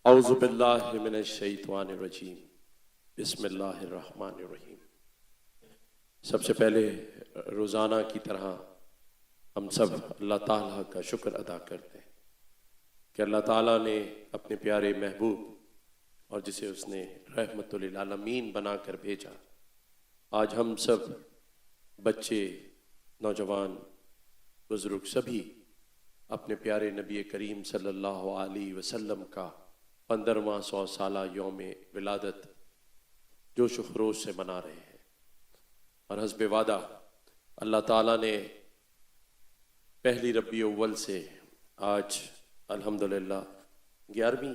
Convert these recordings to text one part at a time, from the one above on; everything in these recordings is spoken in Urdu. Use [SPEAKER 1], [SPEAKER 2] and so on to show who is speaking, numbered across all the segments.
[SPEAKER 1] اعوذ باللہ من الشیطان الرجیم بسم اللہ الرحمن الرحیم۔ سب سے پہلے روزانہ کی طرح ہم سب اللہ تعالیٰ کا شکر ادا کرتے ہیں کہ اللہ تعالیٰ نے اپنے پیارے محبوب اور جسے اس نے رحمت للعالمین بنا کر بھیجا، آج ہم سب بچے، نوجوان، بزرگ سبھی اپنے پیارے نبی کریم صلی اللہ علیہ وسلم کا 15واں 100 سالہ یوم ولادت جوش و خروش سے منا رہے ہیں، اور حسب وعدہ اللہ تعالیٰ نے پہلی ربیع اول سے آج الحمدللہ 11ویں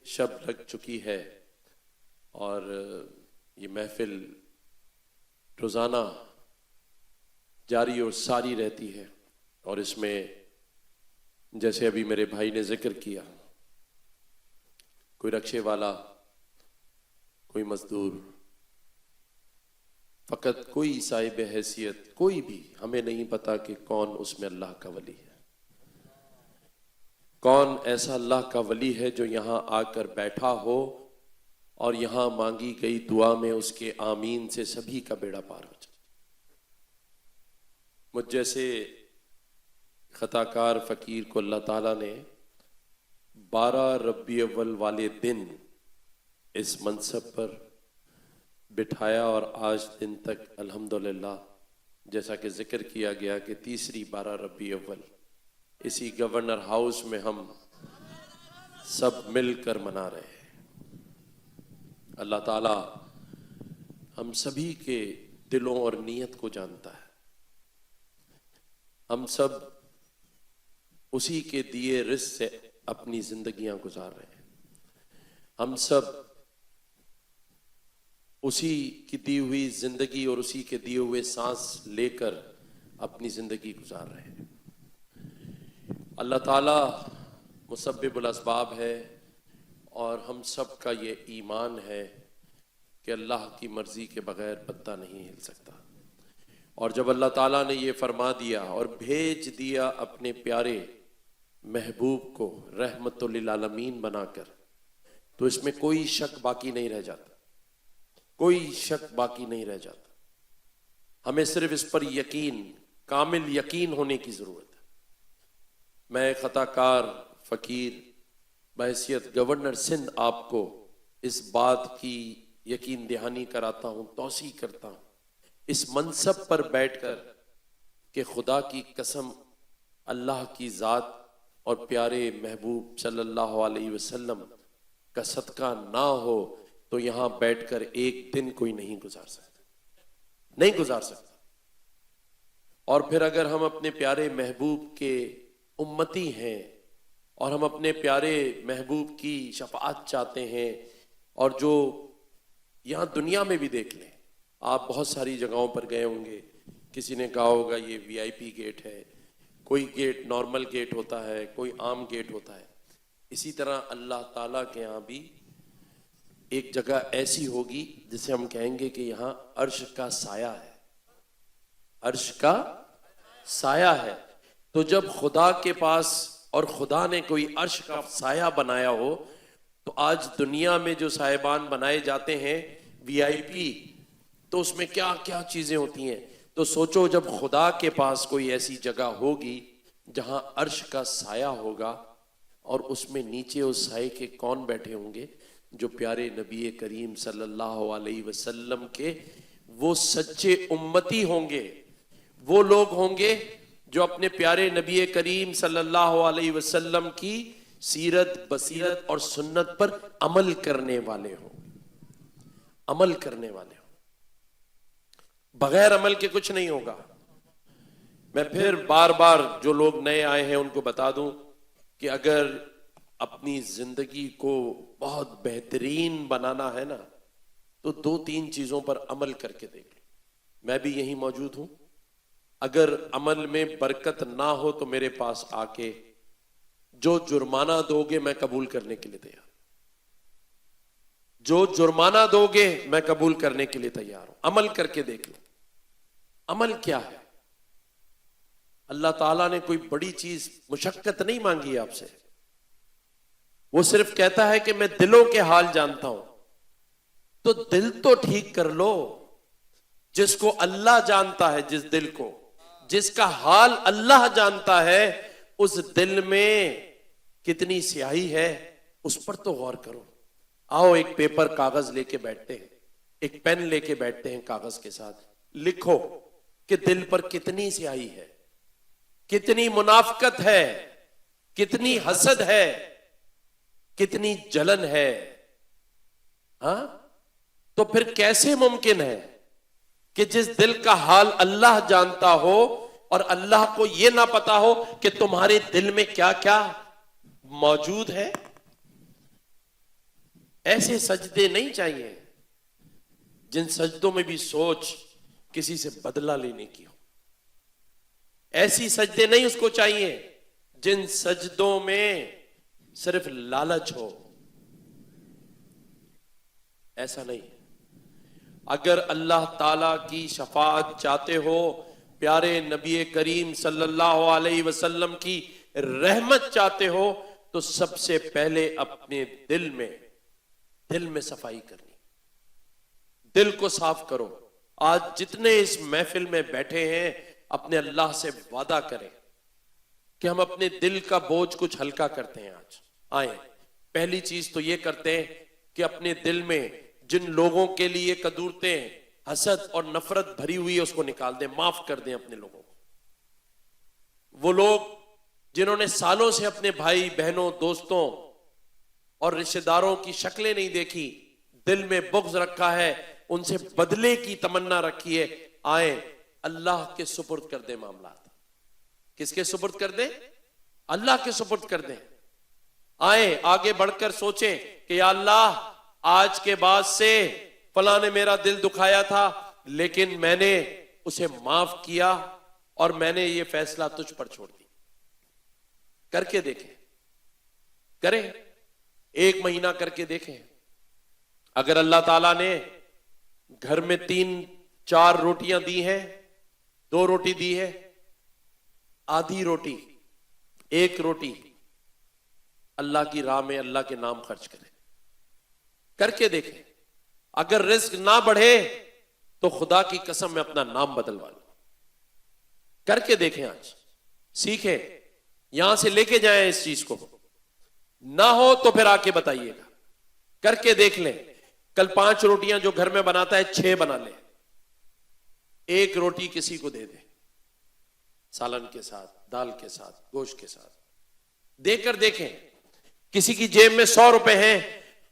[SPEAKER 1] شب لگ چکی ہے، اور یہ محفل روزانہ جاری اور ساری رہتی ہے، اور اس میں جیسے ابھی میرے بھائی نے ذکر کیا، کوئی رکشے والا، کوئی مزدور، فقط کوئی صاحب حیثیت، کوئی بھی، ہمیں نہیں پتا کہ کون اس میں اللہ کا ولی ہے، کون ایسا اللہ کا ولی ہے جو یہاں آ کر بیٹھا ہو اور یہاں مانگی گئی دعا میں اس کے آمین سے سبھی کا بیڑا پار ہو جائے۔ مجھ جیسے خطا کار فقیر کو اللہ تعالیٰ نے 12 ربیع اول والے دن اس منصب پر بٹھایا، اور آج دن تک الحمدللہ جیسا کہ ذکر کیا گیا کہ تیسری 12 ربیع اول اسی گورنر ہاؤس میں ہم سب مل کر منا رہے ہیں۔ اللہ تعالیٰ ہم سبھی کے دلوں اور نیت کو جانتا ہے، ہم سب اسی کے دیے رزق سے اپنی زندگیاں گزار رہے ہیں، ہم سب اسی کی دی ہوئی زندگی اور اسی کے دیے ہوئے سانس لے کر اپنی زندگی گزار رہے ہیں۔ اللہ تعالیٰ مسبب الاسباب ہے، اور ہم سب کا یہ ایمان ہے کہ اللہ کی مرضی کے بغیر پتہ نہیں ہل سکتا، اور جب اللہ تعالیٰ نے یہ فرما دیا اور بھیج دیا اپنے پیارے محبوب کو رحمت للعالمین بنا کر، تو اس میں کوئی شک باقی نہیں رہ جاتا، کوئی شک باقی نہیں رہ جاتا۔ ہمیں صرف اس پر یقین، کامل یقین ہونے کی ضرورت ہے۔ میں خطا کار فقیر بحیثیت گورنر سندھ آپ کو اس بات کی یقین دہانی کراتا ہوں، توصیح کرتا ہوں اس منصب پر بیٹھ کر کہ خدا کی قسم اللہ کی ذات اور پیارے محبوب صلی اللہ علیہ وسلم کا صدقہ نہ ہو تو یہاں بیٹھ کر ایک دن کوئی نہیں گزار سکتا، نہیں گزار سکتا۔ اور پھر اگر ہم اپنے پیارے محبوب کے امتی ہیں اور ہم اپنے پیارے محبوب کی شفاعت چاہتے ہیں، اور جو یہاں دنیا میں بھی دیکھ لیں، آپ بہت ساری جگہوں پر گئے ہوں گے، کسی نے کہا ہوگا یہ VIP گیٹ ہے، کوئی گیٹ نارمل گیٹ ہوتا ہے، کوئی عام گیٹ ہوتا ہے، اسی طرح اللہ تعالیٰ کے یہاں بھی ایک جگہ ایسی ہوگی جسے ہم کہیں گے کہ یہاں عرش کا سایہ ہے، عرش کا سایہ ہے۔ تو جب خدا کے پاس اور خدا نے کوئی عرش کا سایہ بنایا ہو، تو آج دنیا میں جو صاحبان بنائے جاتے ہیں VIP، تو اس میں کیا کیا چیزیں ہوتی ہیں، تو سوچو جب خدا کے پاس کوئی ایسی جگہ ہوگی جہاں عرش کا سایہ ہوگا، اور اس میں نیچے اس سائے کے کون بیٹھے ہوں گے؟ جو پیارے نبی کریم صلی اللہ علیہ وسلم کے وہ سچے امتی ہوں گے، وہ لوگ ہوں گے جو اپنے پیارے نبی کریم صلی اللہ علیہ وسلم کی سیرت، بصیرت اور سنت پر عمل کرنے والے ہوں، عمل کرنے والے ہوں، بغیر عمل کے کچھ نہیں ہوگا۔ میں پھر بار بار جو لوگ نئے آئے ہیں ان کو بتا دوں کہ اگر اپنی زندگی کو بہت بہترین بنانا ہے نا، تو 2-3 چیزوں پر عمل کر کے دیکھ لو۔ میں بھی یہیں موجود ہوں، اگر عمل میں برکت نہ ہو تو میرے پاس آ کے جو جرمانہ دو گے میں قبول کرنے کے لیے تیار، جو جرمانہ دو گے میں قبول کرنے کے لیے تیار ہوں۔ عمل کر کے دیکھ لو، عمل کیا ہے۔ اللہ تعالیٰ نے کوئی بڑی چیز، مشقت نہیں مانگی آپ سے، وہ صرف کہتا ہے کہ میں دلوں کے حال جانتا ہوں. تو دل تو ٹھیک کر لو. جس کو اللہ جانتا ہے، جس دل کو، جس کا حال اللہ جانتا ہے، اس دل میں کتنی سیاہی ہے اس پر تو غور کرو. آؤ ایک پیپر کاغذ لے کے بیٹھتے ہیں، ایک پین لے کے بیٹھتے ہیں کاغذ کے ساتھ. لکھو کہ دل پر کتنی سیاہی ہے، کتنی منافقت ہے، کتنی حسد ہے، کتنی جلن ہے. ہاں تو پھر کیسے ممکن ہے کہ جس دل کا حال اللہ جانتا ہو اور اللہ کو یہ نہ پتا ہو کہ تمہارے دل میں کیا کیا موجود ہے؟ ایسے سجدے نہیں چاہیے جن سجدوں میں بھی سوچ کسی سے بدلہ لینے کی ہو. ایسی سجدے نہیں اس کو چاہیے جن سجدوں میں صرف لالچ ہو. ایسا نہیں. اگر اللہ تعالی کی شفاعت چاہتے ہو، پیارے نبی کریم صلی اللہ علیہ وسلم کی رحمت چاہتے ہو، تو سب سے پہلے اپنے دل میں صفائی کرنی. دل کو صاف کرو. آج جتنے اس محفل میں بیٹھے ہیں اپنے اللہ سے وعدہ کریں کہ ہم اپنے دل کا بوجھ کچھ ہلکا کرتے ہیں. آج آئیں پہلی چیز تو یہ کرتے ہیں کہ اپنے دل میں جن لوگوں کے لیے قدورتیں، حسد اور نفرت بھری ہوئی ہے اس کو نکال دیں، معاف کر دیں اپنے لوگوں کو. وہ لوگ جنہوں نے سالوں سے اپنے بھائی بہنوں دوستوں اور رشتہ داروں کی شکلیں نہیں دیکھی، دل میں بغض رکھا ہے، ان سے بدلے کی تمنا رکھی ہے، آئیں اللہ کے سپرد کر دیں معاملات. کس کے سپرد کر دیں؟ اللہ کے سپرد کر دیں. آئیں آگے بڑھ کر سوچیں کہ یا اللہ آج کے بعد سے فلاں نے میرا دل دکھایا تھا لیکن میں نے اسے معاف کیا اور میں نے یہ فیصلہ تجھ پر چھوڑ دی. کر کے دیکھیں، کریں 1 مہینہ کر کے دیکھیں. اگر اللہ تعالیٰ نے گھر میں 3-4 روٹیاں دی ہیں، 2 روٹی دی ہے، آدھی روٹی 1 روٹی اللہ کی راہ میں اللہ کے نام خرچ کریں. کر کے دیکھیں. اگر رزق نہ بڑھے تو خدا کی قسم میں اپنا نام بدلوا لوں. کر کے دیکھیں. آج سیکھیں، یہاں سے لے کے جائیں اس چیز کو. نہ ہو تو پھر آ کے بتائیے گا. کر کے دیکھ لیں. کل 5 روٹیاں جو گھر میں بناتا ہے 6 بنا لیں. 1 روٹی کسی کو دے دے، سالن کے ساتھ، دال کے ساتھ، گوشت کے ساتھ دے کر دیکھیں. کسی کی جیب میں 100 روپے ہیں،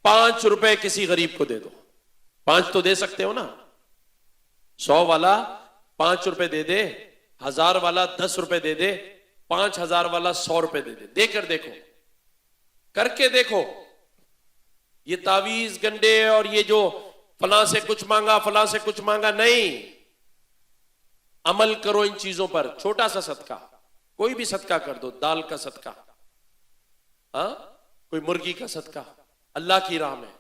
[SPEAKER 1] 5 روپے کسی غریب کو دے دو. 5 تو دے سکتے ہو نا. 100 والا 5 روپے دے دے، 1000 والا 10 روپے دے دے، 5000 والا 100 روپے دے دے. دے کر دیکھو، کر کے دیکھو. یہ تعویذ گنڈے اور یہ جو فلاں سے کچھ مانگا فلاں سے کچھ مانگا نہیں. عمل کرو ان چیزوں پر. چھوٹا سا صدقہ، کوئی بھی صدقہ کر دو. دال کا صدقہ، ہاں کوئی مرغی کا صدقہ اللہ کی راہ میں.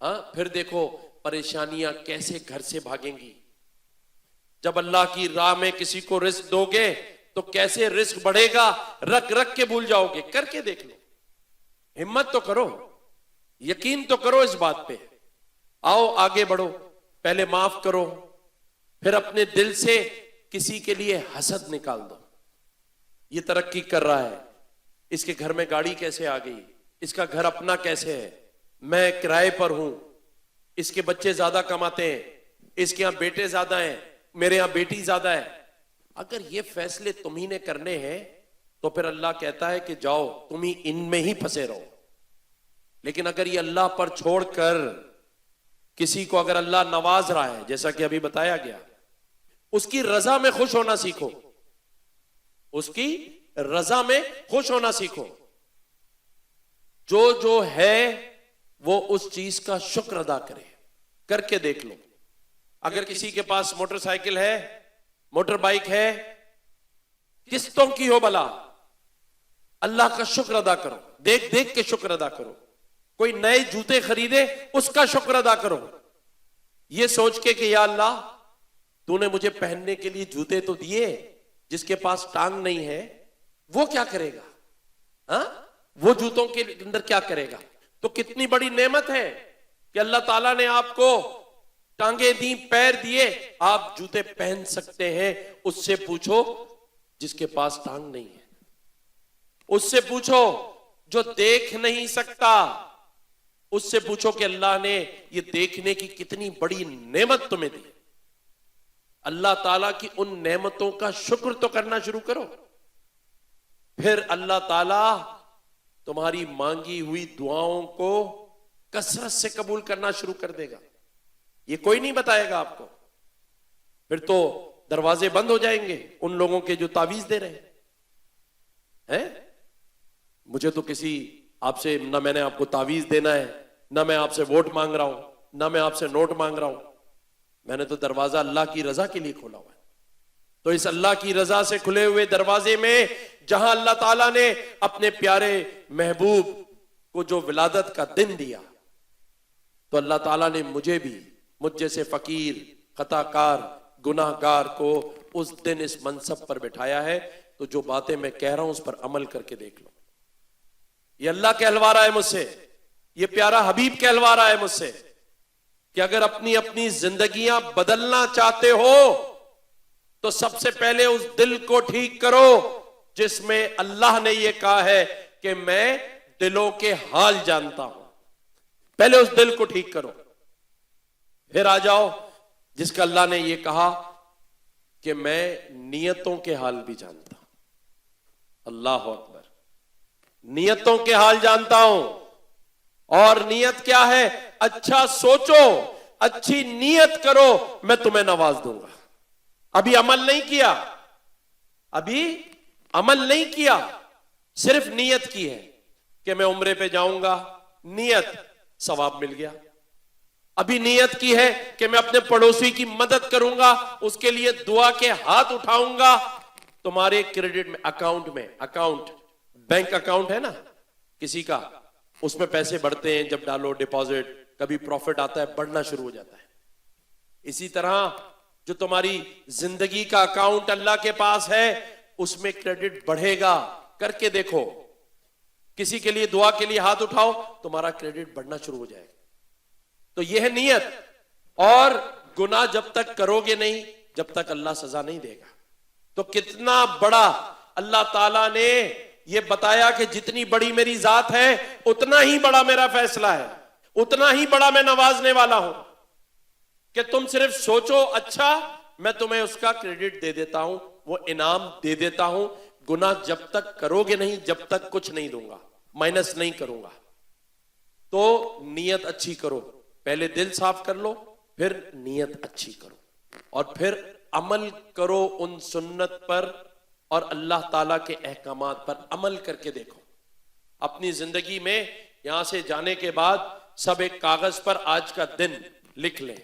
[SPEAKER 1] ہاں پھر دیکھو پریشانیاں کیسے گھر سے بھاگیں گی. جب اللہ کی راہ میں کسی کو رزق دو گے تو کیسے رزق بڑھے گا، رکھ رکھ کے بھول جاؤ گے. کر کے دیکھ لو. ہمت تو کرو، یقین تو کرو اس بات پہ. آؤ آگے بڑھو. پہلے معاف کرو، پھر اپنے دل سے کسی کے لیے حسد نکال دو. یہ ترقی کر رہا ہے، اس کے گھر میں گاڑی کیسے آ گئی، اس کا گھر اپنا کیسے ہے، میں کرائے پر ہوں، اس کے بچے زیادہ کماتے ہیں، اس کے ہاں بیٹے زیادہ ہیں، میرے ہاں بیٹی زیادہ ہے. اگر یہ فیصلے تمہیں نے کرنے ہیں تو پھر اللہ کہتا ہے کہ جاؤ تم ہی ان میں ہی پھنسے رہو. لیکن اگر یہ اللہ پر چھوڑ کر کسی کو اگر اللہ نواز رہا ہے، جیسا کہ ابھی بتایا گیا، اس کی رضا میں خوش ہونا سیکھو. اس کی رضا میں خوش ہونا سیکھو. جو ہے وہ اس چیز کا شکر ادا کرے. کر کے دیکھ لو. اگر کسی کے پاس موٹر سائیکل ہے، موٹر بائک ہے، قسطوں کی ہو بلا، اللہ کا شکر ادا کرو. دیکھ دیکھ کے شکر ادا کرو. کوئی نئے جوتے خریدے اس کا شکر ادا کرو. یہ سوچ کے کہ یا اللہ تو نے مجھے پہننے کے لیے جوتے تو دیے، جس کے پاس ٹانگ نہیں ہے وہ کیا کرے گا. ہاں وہ جوتوں کے اندر کیا کرے گا؟ تو کتنی بڑی نعمت ہے کہ اللہ تعالیٰ نے آپ کو ٹانگیں دی، پیر دیے، آپ جوتے پہن سکتے ہیں۔ اس سے پوچھو جس کے پاس ٹانگ نہیں ہے، اس سے پوچھو جو دیکھ نہیں سکتا، اس سے پوچھو کہ اللہ نے یہ دیکھنے کی کتنی بڑی نعمت تمہیں دی۔ اللہ تعالیٰ کی ان نعمتوں کا شکر تو کرنا شروع کرو، پھر اللہ تعالیٰ تمہاری مانگی ہوئی دعاؤں کو کثرت سے قبول کرنا شروع کر دے گا۔ یہ کوئی نہیں بتائے گا آپ کو، پھر تو دروازے بند ہو جائیں گے ان لوگوں کے جو تعویذ دے رہے ہیں۔ مجھے تو کسی آپ سے نہ میں نے آپ کو تعویذ دینا ہے، نہ میں آپ سے ووٹ مانگ رہا ہوں، نہ میں آپ سے نوٹ مانگ رہا ہوں، میں نے تو دروازہ اللہ کی رضا کے لیے کھولا ہوا ہے۔ تو اس اللہ کی رضا سے کھلے ہوئے دروازے میں جہاں اللہ تعالیٰ نے اپنے پیارے محبوب کو جو ولادت کا دن دیا، تو اللہ تعالیٰ نے مجھے بھی، مجھ جیسے فقیر، خطا کار، گناہ گار کو اس دن اس منصب پر بٹھایا ہے۔ تو جو باتیں میں کہہ رہا ہوں اس پر عمل کر کے دیکھ لو۔ یہ اللہ کہلوا رہا ہے مجھ سے، یہ پیارا حبیب کہلوا رہا ہے مجھ سے کہ اگر اپنی اپنی زندگیاں بدلنا چاہتے ہو تو سب سے پہلے اس دل کو ٹھیک کرو جس میں اللہ نے یہ کہا ہے کہ میں دلوں کے حال جانتا ہوں۔ پہلے اس دل کو ٹھیک کرو، پھر آ جاؤ جس کا اللہ نے یہ کہا کہ میں نیتوں کے حال بھی جانتا ہوں۔ اللہ اکبر، نیتوں کے حال جانتا ہوں۔ اور نیت کیا ہے؟ اچھا سوچو، اچھی نیت کرو، میں تمہیں نواز دوں گا۔ ابھی عمل نہیں کیا، ابھی عمل نہیں کیا، صرف نیت کی ہے کہ میں عمرے پہ جاؤں گا، نیت، ثواب مل گیا۔ ابھی نیت کی ہے کہ میں اپنے پڑوسی کی مدد کروں گا، اس کے لیے دعا کے ہاتھ اٹھاؤں گا۔ تمہارے کریڈٹ میں، اکاؤنٹ، بینک اکاؤنٹ ہے نا کسی کا، اس میں پیسے بڑھتے ہیں، جب ڈالو ڈپازٹ، کبھی پروفٹ آتا ہے، بڑھنا شروع ہو جاتا ہے۔ اسی طرح جو تمہاری زندگی کا اکاؤنٹ اللہ کے پاس ہے، اس میں کریڈٹ بڑھے گا۔ کر کے دیکھو، کسی کے لیے دعا کے لیے ہاتھ اٹھاؤ، تمہارا کریڈٹ بڑھنا شروع ہو جائے گا۔ تو یہ ہے نیت۔ اور گناہ جب تک کرو گے نہیں، جب تک اللہ سزا نہیں دے گا۔ تو کتنا بڑا اللہ تعالیٰ نے یہ بتایا کہ جتنی بڑی میری ذات ہے اتنا ہی بڑا میرا فیصلہ ہے، اتنا ہی بڑا میں نوازنے والا ہوں کہ تم صرف سوچو، اچھا میں تمہیں اس کا کریڈٹ دے دیتا ہوں، وہ انعام دے دیتا ہوں۔ گناہ جب تک کرو گے نہیں، جب تک کچھ نہیں دوں گا، مائنس نہیں کروں گا۔ تو نیت اچھی کرو، پہلے دل صاف کر لو، پھر نیت اچھی کرو، اور پھر عمل کرو ان سنت پر اور اللہ تعالیٰ کے احکامات پر عمل کر کے دیکھو۔ اپنی زندگی میں یہاں سے جانے کے بعد سب ایک کاغذ پر آج کا دن لکھ لیں۔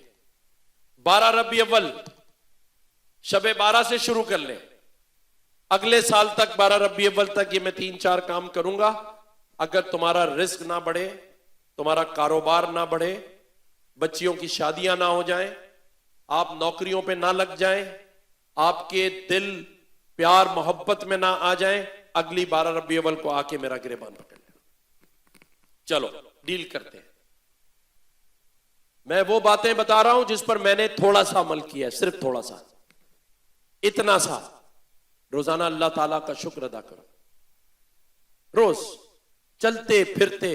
[SPEAKER 1] 12 ربیع اول، شب 12 سے شروع کر لیں۔ اگلے سال تک 12 ربیع اول تک یہ میں 3-4 کام کروں گا۔ اگر تمہارا رزق نہ بڑھے، تمہارا کاروبار نہ بڑھے، بچیوں کی شادیاں نہ ہو جائیں، آپ نوکریوں پہ نہ لگ جائیں، آپ کے دل پیار محبت میں نہ آ جائیں، اگلی 12 ربیع اول کو آ کے میرا گریبان پکڑ لینا۔ چلو ڈیل کرتے ہیں۔ میں وہ باتیں بتا رہا ہوں جس پر میں نے تھوڑا سا عمل کیا ہے، صرف تھوڑا سا، اتنا سا۔ روزانہ اللہ تعالیٰ کا شکر ادا کرو۔ روز چلتے پھرتے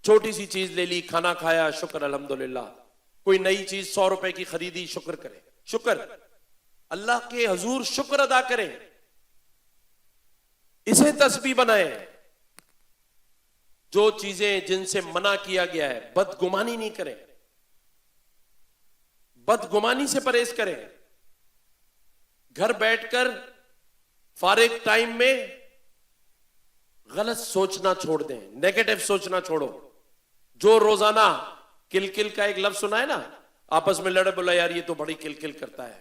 [SPEAKER 1] چھوٹی سی چیز لے لی، کھانا کھایا، شکر الحمدللہ۔ کوئی نئی چیز 100 روپے کی خریدی، شکر کریں، شکر اللہ کے حضور شکر ادا کریں، اسے تسبیح بنائیں۔ جو چیزیں جن سے منع کیا گیا ہے، بدگمانی نہیں کریں، بدگمانی سے پرہیز کریں۔ گھر بیٹھ کر فارغ ٹائم میں غلط سوچنا چھوڑ دیں، نیگیٹو سوچنا چھوڑو۔ جو روزانہ کل کل کا ایک لفظ سنا ہے نا، آپس میں لڑے، بولا یار یہ تو بڑی کل کل کرتا ہے،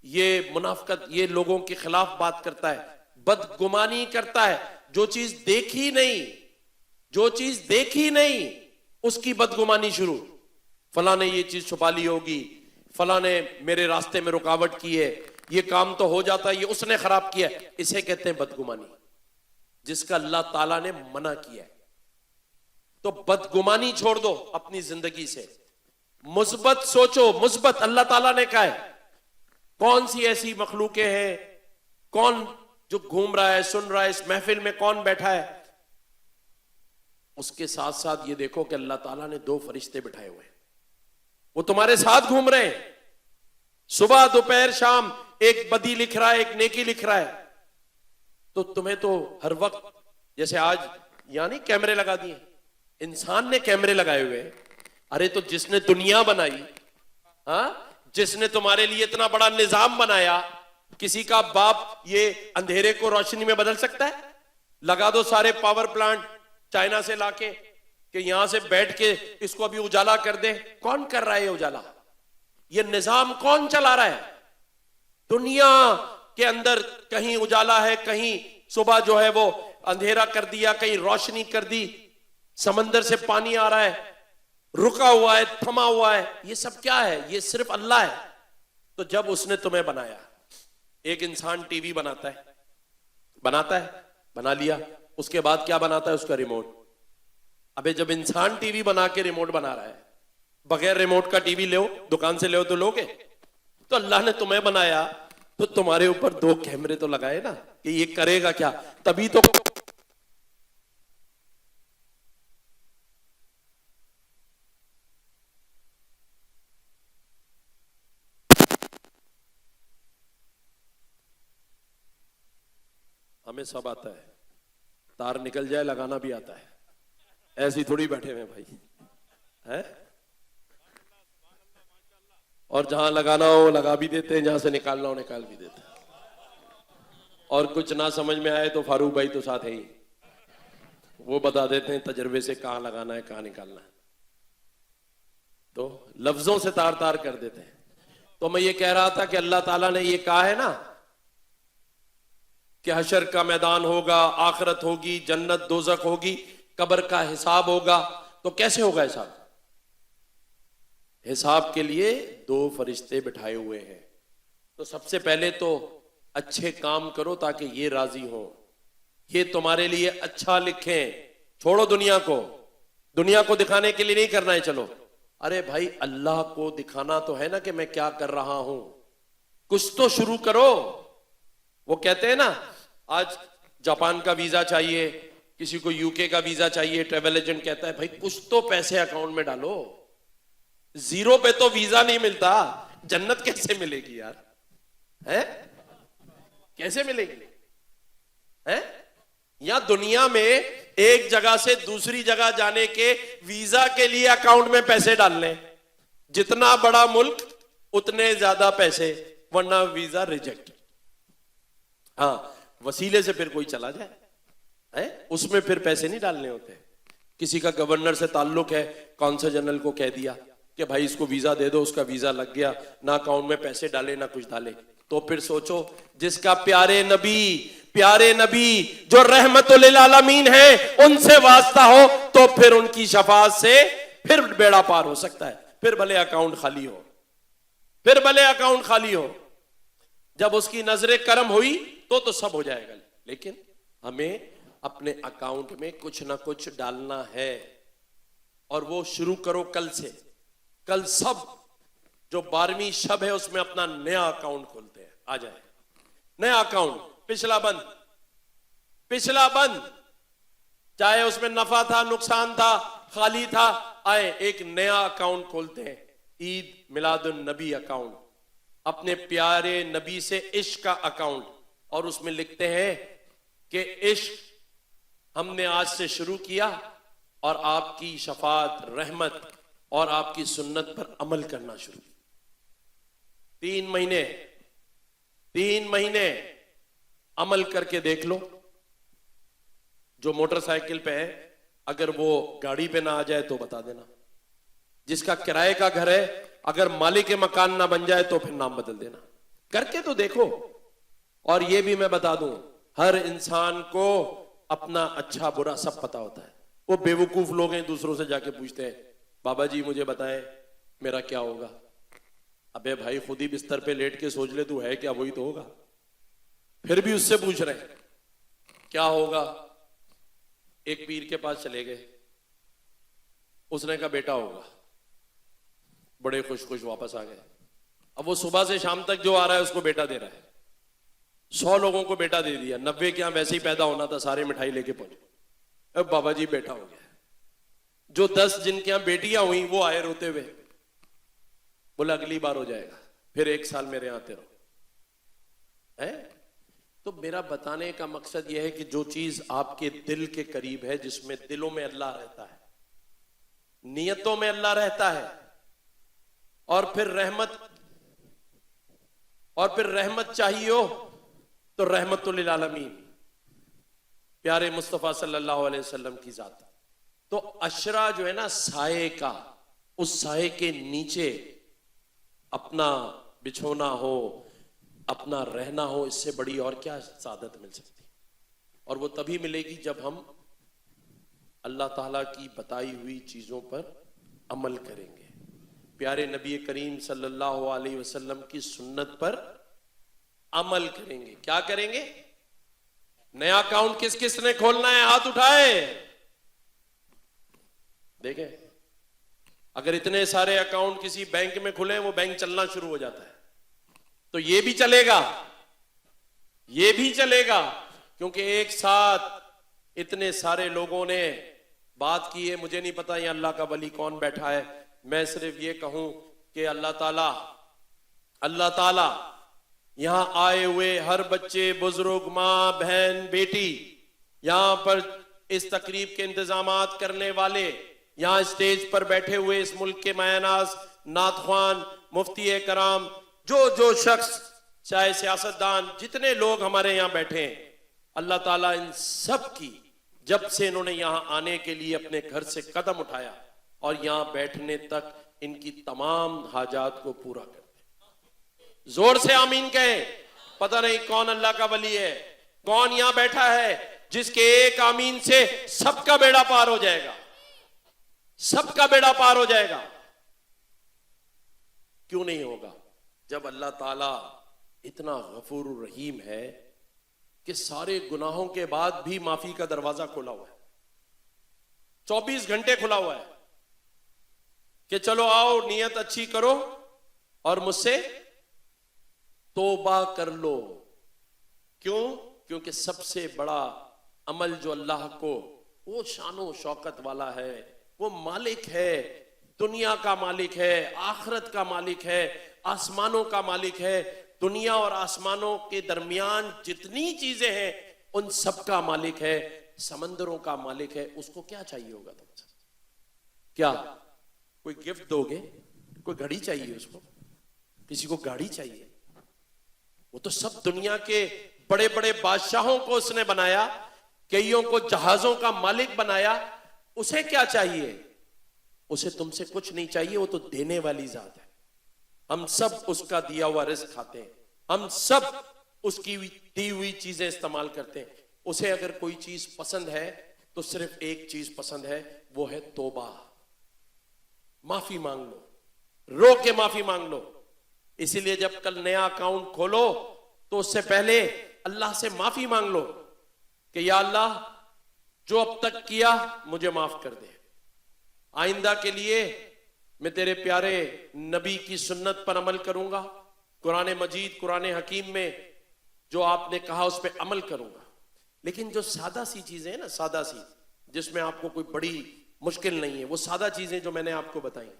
[SPEAKER 1] یہ منافقت، یہ لوگوں کے خلاف بات کرتا ہے، بدگمانی کرتا ہے۔ جو چیز دیکھی نہیں، جو چیز دیکھی نہیں، اس کی بدگمانی شروع، فلاں نے یہ چیز چھپا لی ہوگی، فلاں نے میرے راستے میں رکاوٹ کی ہے، یہ کام تو ہو جاتا ہے، یہ اس نے خراب کیا ہے، اسے کہتے ہیں بدگمانی۔ جس کا اللہ تعالیٰ نے منع کیا ہے. تو بدگمانی چھوڑ دو اپنی زندگی سے, مثبت سوچو. مثبت اللہ تعالیٰ نے کہا ہے. کون سی ایسی مخلوقیں ہیں, کون جو گھوم رہا ہے, سن رہا ہے, اس محفل میں کون بیٹھا ہے, اس کے ساتھ ساتھ یہ دیکھو کہ اللہ تعالیٰ نے 2 فرشتے بٹھائے ہوئے ہیں, وہ تمہارے ساتھ گھوم رہے ہیں. صبح دوپہر شام ایک بدی لکھ رہا ہے, ایک نیکی لکھ رہا ہے. تو تمہیں تو ہر وقت, جیسے آج یعنی کیمرے لگا دیے, انسان نے کیمرے لگائے ہوئے ہیں. ارے تو جس نے دنیا بنائی, ہاں, جس نے تمہارے لیے اتنا بڑا نظام بنایا, کسی کا باپ یہ اندھیرے کو روشنی میں بدل سکتا ہے؟ لگا دو سارے پاور پلانٹ چائنا سے لا کے کہ یہاں سے بیٹھ کے اس کو ابھی اجالا کر دیں. کون کر رہا ہے یہ اجالا؟ یہ نظام کون چلا رہا ہے؟ دنیا کے اندر کہیں اجالا ہے, کہیں صبح جو ہے وہ اندھیرا کر دیا, کہیں روشنی کر دی, سمندر سے پانی آ رہا ہے, رکا ہوا ہے, تھما ہوا ہے. یہ سب کیا ہے؟ یہ صرف اللہ ہے. تو جب اس نے تمہیں بنایا, ایک انسان ٹی وی بناتا ہے, بنا لیا, اس کے بعد کیا بناتا ہے؟ اس کا ریموٹ. ابے جب انسان ٹی وی بنا کے ریموٹ بنا رہا ہے, بغیر ریموٹ کا ٹی وی لو, دکان سے لو تو لوگے. تو اللہ نے تمہیں بنایا تو تمہارے اوپر 2 کیمرے تو لگائے نا کہ یہ کرے گا کیا, تبھی تو. ہمیں سب آتا ہے, تار نکل جائے لگانا بھی آتا ہے, ایسی تھوڑی بیٹھے ہوئے بھائی ہے. اور جہاں لگانا ہو لگا بھی دیتے ہیں, جہاں سے نکالنا ہو نکال بھی دیتے ہیں. اور کچھ نہ سمجھ میں آئے تو فاروق بھائی تو ساتھ ہے ہی, وہ بتا دیتے ہیں تجربے سے کہاں لگانا ہے کہاں نکالنا ہے. تو لفظوں سے تار تار کر دیتے ہیں. تو میں یہ کہہ رہا تھا کہ اللہ تعالیٰ نے یہ کہا ہے نا کہ حشر کا میدان ہوگا, آخرت ہوگی, جنت دوزخ ہوگی, قبر کا حساب ہوگا. تو کیسے ہوگا حساب؟ حساب کے لیے 2 فرشتے بٹھائے ہوئے ہیں. تو سب سے پہلے تو اچھے کام کرو تاکہ یہ راضی ہو, یہ تمہارے لیے اچھا لکھیں. چھوڑو دنیا کو دکھانے کے لیے نہیں کرنا ہے. چلو ارے بھائی اللہ کو دکھانا تو ہے نا کہ میں کیا کر رہا ہوں. کچھ تو شروع کرو. وہ کہتے ہیں نا آج جاپان کا ویزا چاہیے, کسی کو یو کے کا ویزا چاہیے, ٹریول ایجنٹ کہتا ہے بھائی کچھ تو پیسے اکاؤنٹ میں ڈالو, 0 پہ تو ویزا نہیں ملتا. جنت کیسے ملے گی یار؟ ہے کیسے ملے گی؟ یا دنیا میں ایک جگہ سے دوسری جگہ جانے کے ویزا کے لیے اکاؤنٹ میں پیسے ڈالنے, جتنا بڑا ملک اتنے زیادہ پیسے, ورنہ ویزا ریجیکٹ. ہاں وسیلے سے پھر کوئی چلا جائے, اس میں پھر پیسے نہیں ڈالنے ہوتے. کسی کا گورنر سے تعلق ہے, کونسل جنرل کو کہہ دیا کہ بھائی اس کو ویزا دے دو, اس کا ویزا لگ گیا, نہ اکاؤنٹ میں پیسے ڈالے نہ کچھ ڈالے. تو پھر سوچو جس کا پیارے نبی جو رحمت للعالمین ہے ان سے واسطہ ہو تو پھر ان کی شفاعت سے پھر بیڑا پار ہو سکتا ہے. پھر بھلے اکاؤنٹ خالی ہو, جب اس کی نظر کرم ہوئی تو سب ہو جائے گا. لیکن ہمیں اپنے اکاؤنٹ میں کچھ نہ کچھ ڈالنا ہے, اور وہ شروع کرو کل سے. کل سب جو 12ویں شب ہے اس میں اپنا نیا اکاؤنٹ کھولتے ہیں. آ جائے نیا اکاؤنٹ, پچھلا بند, چاہے اس میں نفع تھا, نقصان تھا, خالی تھا, آئے ایک نیا اکاؤنٹ کھولتے ہیں. عید میلاد النبی اکاؤنٹ, اپنے پیارے نبی سے عشق کا اکاؤنٹ, اور اس میں لکھتے ہیں کہ عشق ہم نے آج سے شروع کیا اور آپ کی شفاعت, رحمت اور آپ کی سنت پر عمل کرنا شروع. 3 مہینے عمل کر کے دیکھ لو. جو موٹر سائیکل پہ ہے اگر وہ گاڑی پہ نہ آ جائے تو بتا دینا. جس کا کرائے کا گھر ہے اگر مالک مکان نہ بن جائے تو پھر نام بدل دینا. کر کے تو دیکھو. اور یہ بھی میں بتا دوں, ہر انسان کو اپنا اچھا برا سب پتا ہوتا ہے. وہ بیوقوف لوگ ہیں دوسروں سے جا کے پوچھتے ہیں بابا جی مجھے بتائیں میرا کیا ہوگا. ابے بھائی خود ہی بستر پہ لیٹ کے سوچ لے تو ہے کیا, وہی تو ہوگا. پھر بھی اس سے پوچھ رہے ہیں کیا ہوگا, ایک پیر کے پاس چلے گئے, اس نے کہا بیٹا ہوگا, بڑے خوش خوش واپس آ گئے. اب وہ صبح سے شام تک جو آ رہا ہے اس کو بیٹا دے رہا ہے. 100 لوگوں کو بیٹا دے دیا, 90 کے یہاں ویسے ہی پیدا ہونا تھا, سارے مٹھائی لے کے پہنچے. اب بابا جی بیٹا ہو گیا. جو 10 جن کے یہاں بیٹیاں ہوئیں وہ آئے روتے ہوئے, بولا اگلی بار ہو جائے گا, پھر 1 سال میرے یہاں آتے رہو. تو میرا بتانے کا مقصد یہ ہے کہ جو چیز آپ کے دل کے قریب ہے, جس میں دلوں میں اللہ رہتا ہے, نیتوں میں اللہ رہتا ہے, اور پھر رحمت چاہیے ہو تو رحمت للعالمین پیارے مصطفیٰ صلی اللہ علیہ وسلم کی ذات. تو اشرا جو ہے نا سائے کا, اس سائے کے نیچے اپنا بچھونا ہو, اپنا رہنا ہو, اس سے بڑی اور کیا سعادت مل سکتی. اور وہ تبھی ملے گی جب ہم اللہ تعالیٰ کی بتائی ہوئی چیزوں پر عمل کریں گے, پیارے نبی کریم صلی اللہ علیہ وسلم کی سنت پر عمل کریں گے. کیا کریں گے؟ نیا اکاؤنٹ کس کس نے کھولنا ہے, ہاتھ اٹھائے. دیکھیں, اگر اتنے سارے اکاؤنٹ کسی بینک میں کھلے, وہ بینک چلنا شروع ہو جاتا ہے. تو یہ بھی چلے گا, یہ بھی چلے گا, کیونکہ ایک ساتھ اتنے سارے لوگوں نے بات کی ہے. مجھے نہیں پتا یہ اللہ کا ولی کون بیٹھا ہے, میں صرف یہ کہوں کہ اللہ تعالی یہاں آئے ہوئے ہر بچے, بزرگ, ماں, بہن, بیٹی, یہاں پر اس تقریب کے انتظامات کرنے والے, یہاں اسٹیج پر بیٹھے ہوئے اس ملک کے مایہ ناز نعت خوان, مفتی کرام, جو شخص, چاہے سیاستدان, جتنے لوگ ہمارے یہاں بیٹھے ہیں, اللہ تعالیٰ ان سب کی, جب سے انہوں نے یہاں آنے کے لیے اپنے گھر سے قدم اٹھایا اور یہاں بیٹھنے تک, ان کی تمام حاجات کو پورا کر دے. زور سے آمین کہیں. پتہ نہیں کون اللہ کا ولی ہے, کون یہاں بیٹھا ہے جس کے ایک آمین سے سب کا بیڑا پار ہو جائے گا, سب کا بیڑا پار ہو جائے گا. کیوں نہیں ہوگا؟ جب اللہ تعالیٰ اتنا غفور الرحیم ہے کہ سارے گناہوں کے بعد بھی معافی کا دروازہ کھلا ہوا ہے, 24 گھنٹے کھلا ہوا ہے کہ چلو آؤ, نیت اچھی کرو اور مجھ سے توبہ کر لو. کیوں؟ کیونکہ سب سے بڑا عمل جو اللہ کو, وہ شان و شوکت والا ہے, وہ مالک ہے, دنیا کا مالک ہے, آخرت کا مالک ہے, آسمانوں کا مالک ہے, دنیا اور آسمانوں کے درمیان جتنی چیزیں ہیں ان سب کا مالک ہے, سمندروں کا مالک ہے. اس کو کیا چاہیے ہوگا تم سے؟ کیا کوئی گفٹ دو گے؟ کوئی گھڑی چاہیے اس کو؟ کسی کو گاڑی چاہیے؟ وہ تو سب دنیا کے بڑے بڑے بادشاہوں کو اس نے بنایا, کئیوں کو جہازوں کا مالک بنایا. اسے کیا چاہیے؟ اسے تم سے کچھ نہیں چاہیے, وہ تو دینے والی ذات ہے. ہم سب اس کا دیا ہوا رزق کھاتے ہیں, ہم سب اس کی دی ہوئی چیزیں استعمال کرتے ہیں. اسے اگر کوئی چیز پسند ہے تو صرف ایک چیز پسند ہے, وہ ہے توبہ. معافی مانگ لو, رو کے معافی مانگ لو. اسی لیے جب کل نیا اکاؤنٹ کھولو تو اس سے پہلے اللہ سے معافی مانگ لو کہ یا اللہ جو اب تک کیا مجھے معاف کر دے. آئندہ کے لیے میں تیرے پیارے نبی کی سنت پر عمل کروں گا, قرآن مجید, قرآن حکیم میں جو آپ نے کہا اس پہ عمل کروں گا. لیکن جو سادہ سی چیزیں ہیں نا, سادہ سی, جس میں آپ کو کوئی بڑی مشکل نہیں ہے, وہ سادہ چیزیں جو میں نے آپ کو بتائیں.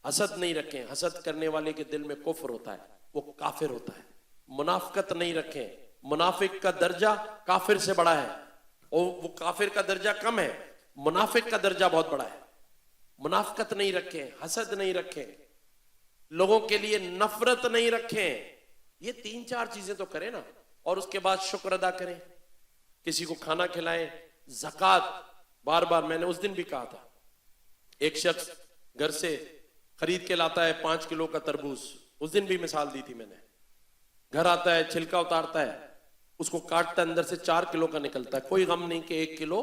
[SPEAKER 1] حسد نہیں رکھیں, حسد کرنے والے کے دل میں کفر ہوتا ہے, وہ کافر ہوتا ہے. منافقت نہیں رکھیں, منافق کا درجہ کافر سے بڑا ہے, اور وہ کافر کا درجہ کم ہے, منافق کا درجہ بہت بڑا ہے. منافقت نہیں رکھیں, حسد نہیں رکھیں, لوگوں کے لیے نفرت نہیں رکھیں. یہ 3-4 چیزیں تو کریں نا, اور اس کے بعد شکر ادا کریں, کسی کو کھانا کھلائیں. زکوٰۃ, بار بار میں نے اس دن بھی کہا تھا, ایک شخص گھر سے خرید کے لاتا ہے 5 کلو کا تربوز, اس دن بھی مثال دی تھی میں نے. گھر آتا ہے, چھلکا اتارتا ہے, اس کو کاٹتا ہے, اندر سے 4 کلو کا نکلتا ہے. کوئی غم نہیں کہ 1 کلو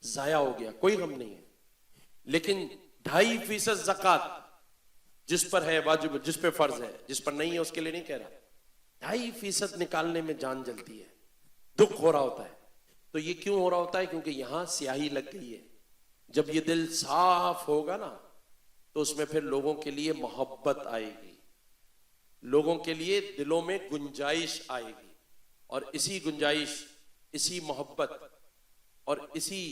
[SPEAKER 1] ضائع ہو گیا, کوئی غم نہیں ہے. لیکن 2.5% زکوٰۃ جس پر ہے واجب, جس پہ فرض ہے, جس پر نہیں ہے اس کے لیے نہیں کہہ رہا, 2.5% نکالنے میں جان جلتی ہے, دکھ ہو رہا ہوتا ہے. تو یہ کیوں ہو رہا ہوتا ہے؟ کیونکہ یہاں سیاہی لگ گئی ہے. جب یہ دل صاف ہوگا نا تو اس میں پھر لوگوں کے لیے محبت آئے گی، لوگوں کے لیے دلوں میں گنجائش آئے گی، اور اسی گنجائش، اسی محبت اور اسی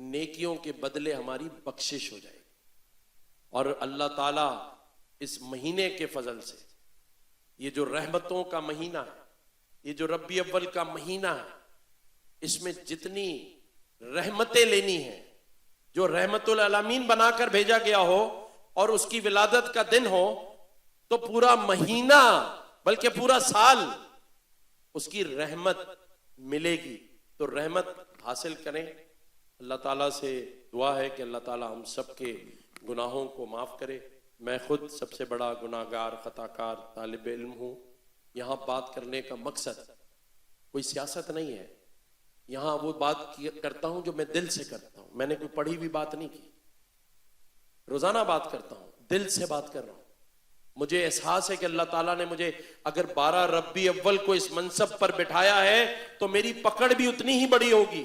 [SPEAKER 1] نیکیوں کے بدلے ہماری بخشش ہو جائے گی. اور اللہ تعالیٰ اس مہینے کے فضل سے، یہ جو رحمتوں کا مہینہ ہے، یہ جو ربیع اول کا مہینہ ہے، اس میں جتنی رحمتیں لینی ہیں، جو رحمت العالمین بنا کر بھیجا گیا ہو اور اس کی ولادت کا دن ہو، تو پورا مہینہ بلکہ پورا سال اس کی رحمت ملے گی. تو رحمت حاصل کریں. اللہ تعالیٰ سے دعا ہے کہ اللہ تعالیٰ ہم سب کے گناہوں کو معاف کرے. میں خود سب سے بڑا گناہگار، خطاکار طالب علم ہوں. یہاں بات کرنے کا مقصد کوئی سیاست نہیں ہے. یہاں وہ بات کرتا ہوں جو میں دل سے کرتا ہوں. میں نے کوئی پڑھی ہوئی بات نہیں کی. روزانہ بات کرتا ہوں، دل سے بات کر رہا ہوں. مجھے احساس ہے کہ اللہ تعالیٰ نے مجھے اگر 12 ربیع اول کو اس منصب پر بٹھایا ہے تو میری پکڑ بھی اتنی ہی بڑی ہوگی،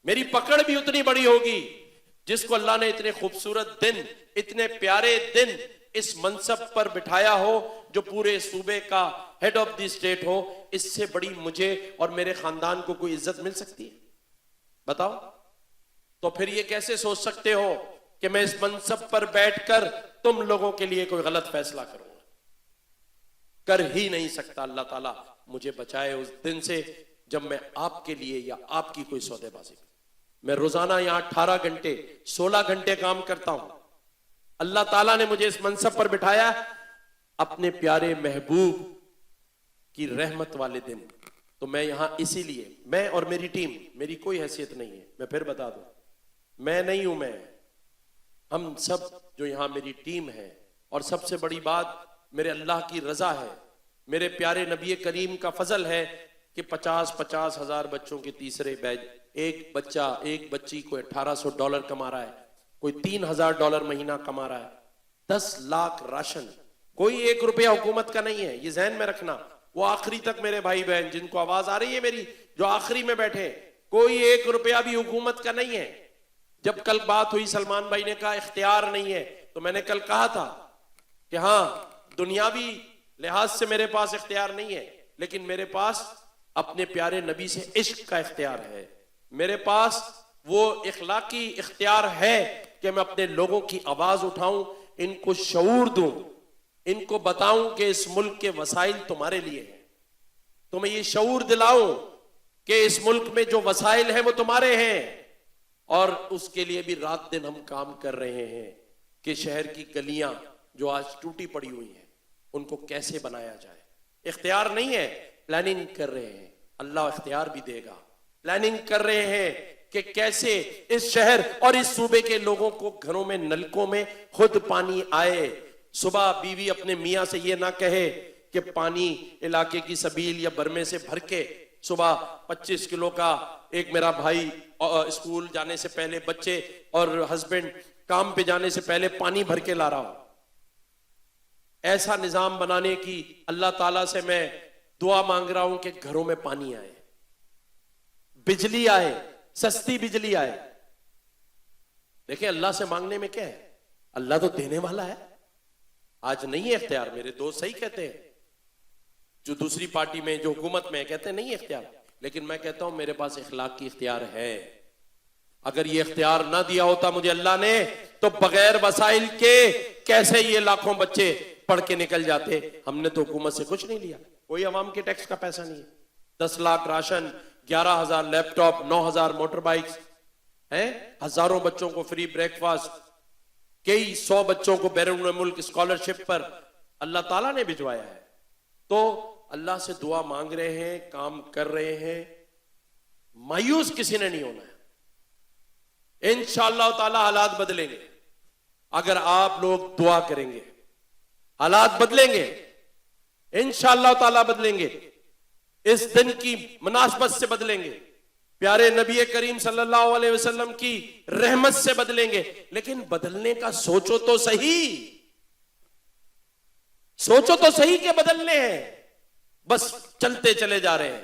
[SPEAKER 1] میری پکڑ بھی اتنی بڑی ہوگی. جس کو اللہ نے اتنے خوبصورت دن، اتنے پیارے دن اس منصب پر بٹھایا ہو، جو پورے صوبے کا ہیڈ آف دی اسٹیٹ ہو، اس سے بڑی مجھے اور میرے خاندان کو کوئی عزت مل سکتی ہے؟ بتاؤ. تو پھر یہ کیسے سوچ سکتے ہو کہ میں اس منصب پر بیٹھ کر تم لوگوں کے لیے کوئی غلط فیصلہ کروں گا؟ کر ہی نہیں سکتا. اللہ تعالیٰ مجھے بچائے اس دن سے جب میں آپ کے لیے یا آپ کی کوئی سودے بازی. میں روزانہ یہاں 18 گھنٹے 16 گھنٹے کام کرتا ہوں. اللہ تعالیٰ نے مجھے اس منصب پر بٹھایا اپنے پیارے محبوب کی رحمت والے دن. تو میں یہاں اسی لیے، میں اور میری ٹیم، میری کوئی حیثیت نہیں ہے. میں پھر بتا دوں، میں نہیں ہوں، میں، ہم سب جو یہاں میری ٹیم ہے. اور سب سے بڑی بات میرے اللہ کی رضا ہے، میرے پیارے نبی کریم کا فضل ہے کہ 50 ہزار بچوں کے تیسرے بیچ، ایک بچہ، ایک بچی کو $1800 کما رہا ہے، کوئی $3000 مہینہ کما رہا ہے. 10 لاکھ راشن، کوئی 1 روپیہ حکومت کا نہیں ہے. یہ ذہن میں رکھنا. وہ آخری تک میرے بھائی بہن جن کو آواز آ رہی ہے میری، جو آخری میں بیٹھے، کوئی 1 روپیہ بھی حکومت کا نہیں ہے. جب کل بات ہوئی، سلمان بھائی نے کہا اختیار نہیں ہے، تو میں نے کل کہا تھا کہ ہاں دنیاوی لحاظ سے میرے پاس اختیار نہیں ہے، لیکن میرے پاس اپنے پیارے نبی سے عشق کا اختیار ہے. میرے پاس وہ اخلاقی اختیار ہے کہ میں اپنے لوگوں کی آواز اٹھاؤں، ان کو شعور دوں، ان کو بتاؤں کہ اس ملک کے وسائل تمہارے لیے ہیں. تمہیں یہ شعور دلاؤں کہ اس ملک میں جو وسائل ہیں وہ تمہارے ہیں. اور اس کے لیے بھی رات دن ہم کام کر رہے ہیں کہ شہر کی گلیاں جو آج ٹوٹی پڑی ہوئی ہیں ان کو کیسے بنایا جائے. اختیار نہیں ہے، پلاننگ کر رہے ہیں. اللہ اختیار بھی دے گا. پلاننگ کر رہے ہیں کہ کیسے اس شہر اور اس صوبے کے لوگوں کو گھروں میں نلکوں میں خود پانی آئے. صبح بیوی اپنے میاں سے یہ نہ کہے کہ پانی علاقے کی سبیل یا برمے سے بھر کے صبح 25 کلو کا، ایک میرا بھائی اسکول جانے سے پہلے، بچے اور ہسبینڈ کام پہ جانے سے پہلے پانی بھر کے لا رہا ہوں. ایسا نظام بنانے کی اللہ تعالیٰ سے میں دعا مانگ رہا ہوں کہ گھروں میں پانی آئے، بجلی آئے، سستی بجلی آئے. دیکھیں اللہ سے مانگنے میں کیا ہے؟ اللہ تو دینے والا ہے. آج نہیں ہے اختیار. میرے دوست صحیح کہتے ہیں، جو دوسری پارٹی میں، جو حکومت میں، کہتے ہیں نہیں ہے اختیار. لیکن میں کہتا ہوں میرے پاس اخلاق کی اختیار ہے. اگر یہ اختیار نہ دیا ہوتا مجھے اللہ نے تو بغیر وسائل کے کیسے یہ لاکھوں بچے پڑھ کے نکل جاتے. ہم نے تو حکومت سے کچھ نہیں لیا، کوئی عوام کے ٹیکس کا پیسہ نہیں ہے. 10 لاکھ راشن، 11,000 لیپ ٹاپ، 9,000 موٹر بائکس ہیں، ہزاروں بچوں کو فری بریک فاسٹ، کئی 100 بچوں کو بیرون ملک اسکالرشپ پر اللہ تعالیٰ نے بھجوایا ہے. تو اللہ سے دعا مانگ رہے ہیں، کام کر رہے ہیں. مایوس کسی نے نہیں ہونا ہے. انشاءاللہ تعالی حالات بدلیں گے اگر آپ لوگ دعا کریں گے. حالات بدلیں گے انشاءاللہ تعالی، بدلیں گے. اس دن کی مناسبت سے بدلیں گے، پیارے نبی کریم صلی اللہ علیہ وسلم کی رحمت سے بدلیں گے. لیکن بدلنے کا سوچو تو صحیح، سوچو تو صحیح کہ بدلنے ہیں. بس چلتے چلے جا رہے ہیں،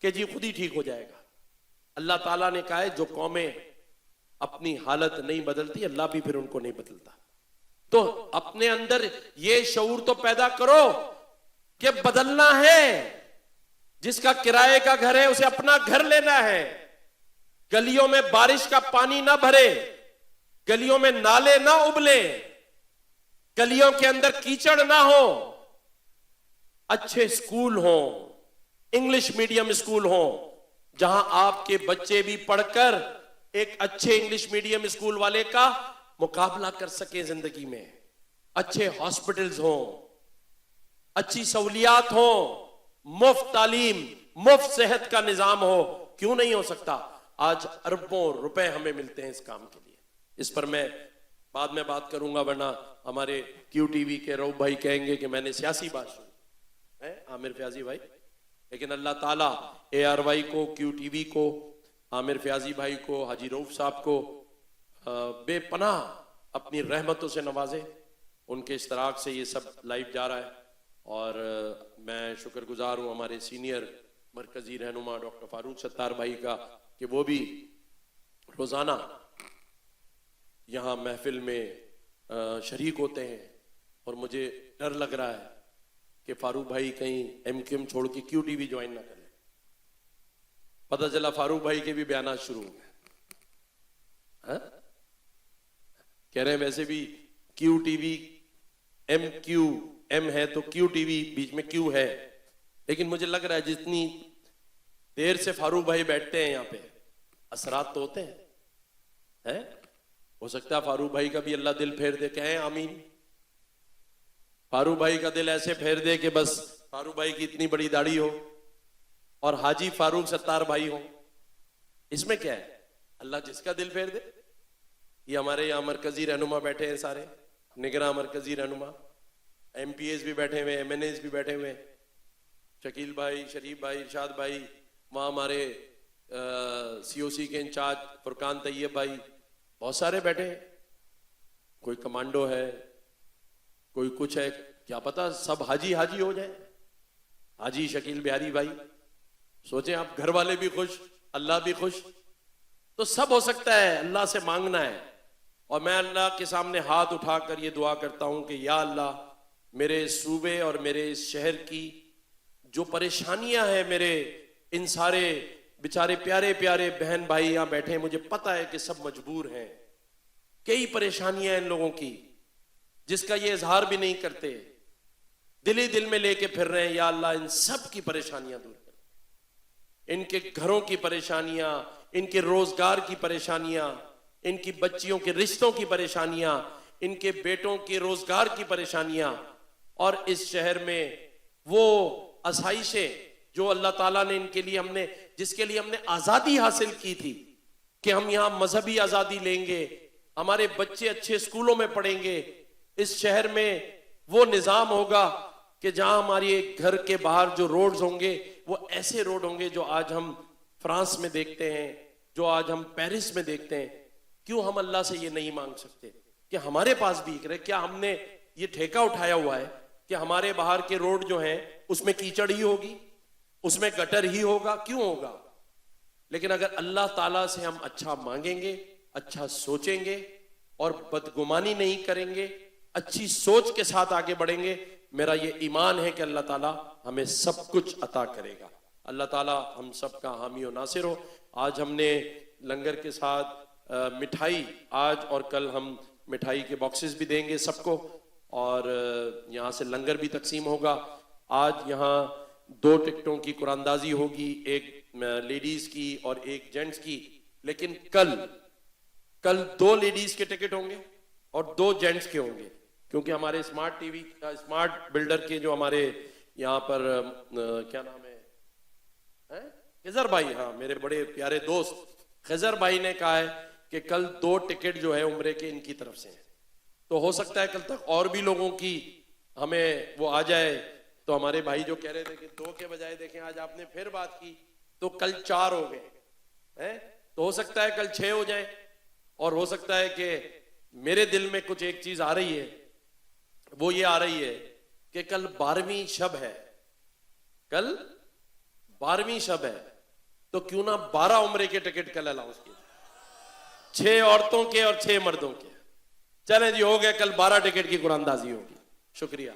[SPEAKER 1] کہ جی خود ہی ٹھیک ہو جائے گا. اللہ تعالیٰ نے کہا ہے جو قومیں اپنی حالت نہیں بدلتی اللہ بھی پھر ان کو نہیں بدلتا. تو اپنے اندر یہ شعور تو پیدا کرو کہ بدلنا ہے. جس کا کرائے کا گھر ہے اسے اپنا گھر لینا ہے. گلیوں میں بارش کا پانی نہ بھرے, گلیوں میں نالے نہ ابلے, گلیوں کے اندر کیچڑ نہ ہو, اچھے اسکول ہوں, انگلش میڈیم اسکول ہوں جہاں آپ کے بچے بھی پڑھ کر ایک اچھے انگلش میڈیم اسکول والے کا مقابلہ کر سکیں زندگی میں. اچھے ہاسپٹلز ہوں, اچھی سہولیات ہوں, مفت تعلیم, مفت صحت کا نظام ہو. کیوں نہیں ہو سکتا؟ آج اربوں روپے ہمیں ملتے ہیں اس کام کے لیے. اس پر میں بعد میں بات کروں گا, ورنہ ہمارے کیو ٹی وی کے روب بھائی کہیں گے کہ میں نے سیاسی بات سنی ہے, عامر فیاضی بھائی. لیکن اللہ تعالیٰ اے آر وائی کو, کیو ٹی وی کو, عامر فیاضی بھائی کو, حاجی روف صاحب کو بے پناہ اپنی رحمتوں سے نوازے. ان کے اشتراک سے یہ سب لائیو جا رہا ہے, اور میں شکر گزار ہوں ہمارے سینئر مرکزی رہنما ڈاکٹر فاروق ستار بھائی کا کہ وہ بھی روزانہ یہاں محفل میں شریک ہوتے ہیں. اور مجھے ڈر لگ رہا ہے کہ فاروق بھائی کہیں ایم کیو ایم چھوڑ کے کیو ٹی وی جوائن نہ کریں. پتہ چلا فاروق بھائی کے بھی بیانات شروع ہو گئے. کہہ رہے ہیں ویسے بھی Q T V M Q M ہے تو کیو ٹی وی بیچ میں کیو ہے. لیکن مجھے لگ رہا ہے جتنی دیر سے فاروق بھائی بیٹھتے ہیں یہاں پہ اثرات تو ہوتے ہیں. ہو سکتا ہے فاروق بھائی کا بھی اللہ دل پھیر دے. کہیں آمین. فاروق بھائی کا دل ایسے پھیر دے کہ بس فاروق بھائی کی اتنی بڑی داڑھی ہو اور حاجی فاروق ستار بھائی ہو. اس میں کیا ہے؟ اللہ جس کا دل پھیر دے. یہ ہمارے یہاں مرکزی رہنما بیٹھے ہیں سارے, نگراں مرکزی رہنما, ایم پی ایز بھی بیٹھے ہوئے, ایم این ایز بھی بیٹھے ہوئے, شکیل بھائی, شریف بھائی, ارشاد بھائی, وہاں ہمارے سی او سی کے انچارج فرقان طیب بھائی, بہت سارے بیٹھے ہیں. کوئی کمانڈو ہے, کوئی کچھ ہے, کیا پتا سب حاجی حاجی ہو جائیں. حاجی شکیل بہاری بھائی, سوچیں آپ, گھر والے بھی خوش, اللہ بھی خوش. تو سب ہو سکتا ہے, اللہ سے مانگنا ہے. اور میں اللہ کے سامنے ہاتھ اٹھا کر یہ دعا کرتا ہوں کہ یا اللہ میرے صوبے اور میرے اس شہر کی جو پریشانیاں ہیں, میرے ان سارے بیچارے پیارے پیارے بہن بھائی یہاں بیٹھے ہیں, مجھے پتا ہے کہ سب مجبور ہیں. کئی پریشانیاں ان لوگوں کی جس کا یہ اظہار بھی نہیں کرتے, دل ہی دل میں لے کے پھر رہے ہیں. یا اللہ ان سب کی پریشانیاں دور کر, ان کے گھروں کی پریشانیاں, ان کے روزگار کی پریشانیاں, ان کی بچیوں کے رشتوں کی پریشانیاں, ان کے بیٹوں کے روزگار کی پریشانیاں, اور اس شہر میں وہ آسائشیں جو اللہ تعالیٰ نے ان کے لیے, ہم نے جس کے لیے ہم نے آزادی حاصل کی تھی کہ ہم یہاں مذہبی آزادی لیں گے, ہمارے بچے اچھے اسکولوں میں پڑھیں گے, اس شہر میں وہ نظام ہوگا کہ جہاں ہماری ایک گھر کے باہر جو روڈز ہوں گے وہ ایسے روڈ ہوں گے جو آج ہم فرانس میں دیکھتے ہیں, جو آج ہم پیرس میں دیکھتے ہیں. کیوں ہم اللہ سے یہ نہیں مانگ سکتے کہ ہمارے پاس بھی ایک رہے؟ کیا ہم نے یہ ٹھیکہ اٹھایا ہوا ہے کہ ہمارے باہر کے روڈ جو ہیں اس میں کیچڑ ہی ہوگی, اس میں گٹر ہی ہوگا؟ کیوں ہوگا؟ لیکن اگر اللہ تعالیٰ سے ہم اچھا مانگیں گے, اچھا سوچیں گے اور بدگمانی نہیں کریں گے, اچھی سوچ کے ساتھ آگے بڑھیں گے, میرا یہ ایمان ہے کہ اللہ تعالیٰ ہمیں سب کچھ عطا کرے گا. اللہ تعالیٰ ہم سب کا حامی و ناصر ہو. آج ہم نے لنگر کے ساتھ مٹھائی, آج اور کل ہم مٹھائی کے باکسز بھی دیں گے سب کو, اور یہاں سے لنگر بھی تقسیم ہوگا. آج یہاں 2 ٹکٹوں کی قرآن اندازی ہوگی, ایک لیڈیز کی اور ایک جینٹس کی. لیکن کل 2 لیڈیز کے ٹکٹ ہوں گے اور 2 جینٹس کے ہوں گے, کیونکہ ہمارے smart T V smart builder کے جو ہمارے یہاں پر کیا نام ہے, خضر بھائی, ہاں میرے بڑے پیارے دوست خضر بھائی نے کہا ہے کہ کل 2 ٹکٹ جو ہے عمرے کے ان کی طرف سے ہیں. تو ہو سکتا ہے کل تک اور بھی لوگوں کی ہمیں وہ آ جائے. تو ہمارے بھائی جو کہہ رہے تھے کہ 2 کے بجائے دیکھیں آج آپ نے پھر بات کی تو کل 4 ہو گئے, تو ہو سکتا ہے کل 6 ہو جائیں. اور ہو سکتا ہے کہ میرے دل میں کچھ ایک چیز آ رہی ہے, وہ یہ آ رہی ہے کہ کل 12ویں شب ہے, کل 12ویں شب ہے تو کیوں نہ 12 عمرے کے ٹکٹ کل الاؤنس کیے، 6 عورتوں کے اور 6 مردوں کے. چلیں جی، ہو گئے، کل 12 ٹکٹ کی قرآن اندازی ہوگی. شکریہ.